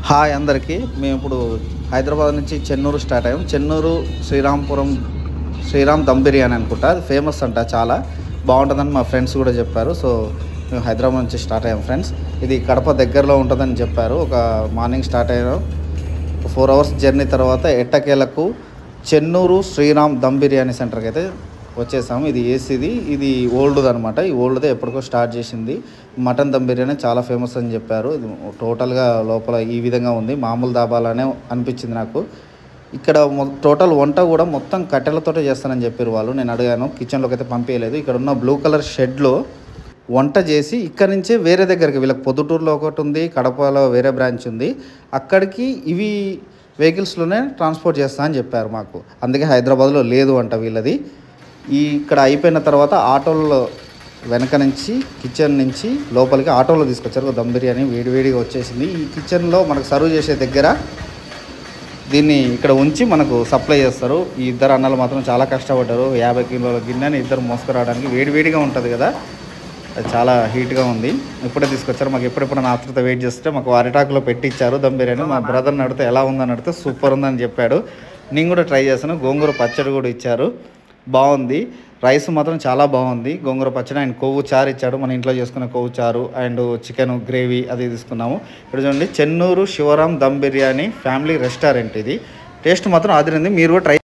Hi అందరికీ. మేము ఇప్పుడు హైదరాబాద్ నుంచి చెన్నూరు స్టార్ట్ అయ్యాం. చెన్నూరు శ్రీరామ్ దమ్ బిర్యానీ అనుకుంటా, అది ఫేమస్ అంట, చాలా బాగుంటుందని మా ఫ్రెండ్స్ కూడా చెప్పారు. సో మేము హైదరాబాద్ నుంచి స్టార్ట్ అయ్యాం ఫ్రెండ్స్. ఇది కడప దగ్గరలో ఉంటుందని చెప్పారు. ఒక మార్నింగ్ స్టార్ట్ అయ్యాం. 4 hours జర్నీ తర్వాత ఎట్టకేలకు చెన్నూరు శ్రీరామ్ దమ్ బిర్యానీ సెంటర్కి అయితే వచ్చేసాము. ఇది ఏసీది, ఇది ఓల్డ్ది అనమాట. ఈ ఓల్డ్దే ఎప్పటికో స్టార్ట్ చేసింది. మటన్ దమ్ బిర్యానీ చాలా ఫేమస్ అని చెప్పారు. ఇది టోటల్గా లోపల ఈ విధంగా ఉంది, మామూలు దాబాలానే అనిపించింది నాకు. ఇక్కడ టోటల్ వంట కూడా మొత్తం కట్టెలతోటే చేస్తానని చెప్పారు వాళ్ళు. నేను అడిగాను, కిచెన్లోకి అయితే పంపించలేదు. ఇక్కడ ఉన్న బ్లూ కలర్ షెడ్లో వంట చేసి ఇక్కడ నుంచే వేరే దగ్గరికి, వీళ్ళకి పొద్దుటూరులో ఒకటి ఉంది, కడపలో వేరే బ్రాంచ్ ఉంది, అక్కడికి ఇవి వెహికల్స్లోనే ట్రాన్స్పోర్ట్ చేస్తా అని చెప్పారు మాకు. అందుకే హైదరాబాద్లో లేదు అంట వీళ్ళది. ఇక్కడ అయిపోయిన తర్వాత ఆటోల్లో వెనక నుంచి కిచెన్ నుంచి లోపలికి ఆటోలో తీసుకొచ్చారు. దమ్ బిర్యానీ వేడివేడిగా వచ్చేసింది. ఈ కిచెన్లో మనకు సర్వ్ చేసే దగ్గర దీన్ని ఇక్కడ ఉంచి మనకు సప్లై చేస్తారు. ఈ ఇద్దరు అన్నలు మాత్రం చాలా కష్టపడ్డారు. 50 కిలోల గిన్నెని ఇద్దరు మోసుకురావడానికి. వేడివేడిగా ఉంటుంది కదా, అది చాలా హీట్గా ఉంది. ఇప్పుడే తీసుకొచ్చారు. మాకు ఎప్పుడెప్పుడు నా ఆతృత వెయిట్ చేస్తే మాకు అరిటాకులో పెట్టించారు దమ్ బిర్యానీ. మా బ్రదర్ని అడిగితే ఎలా ఉందని అడిగితే సూపర్ ఉందని చెప్పాడు. నేను కూడా ట్రై చేశాను. గోంగూర పచ్చడి కూడా ఇచ్చారు, బాగుంది. రైస్ మాత్రం చాలా బాగుంది. గోంగూర పచ్చడి అండ్ కొవ్వు చారు ఇచ్చాడు. మన ఇంట్లో చేసుకున్న కొవ్వు చారు అండ్ చికెన్ గ్రేవీ అది తీసుకున్నాము. ఇక్కడ చూడండి, చెన్నూరు శివరామ్ దమ్ బిర్యానీ ఫ్యామిలీ రెస్టారెంట్. ఇది టేస్ట్ మాత్రం అదిరింది. మీరు కూడా ట్రై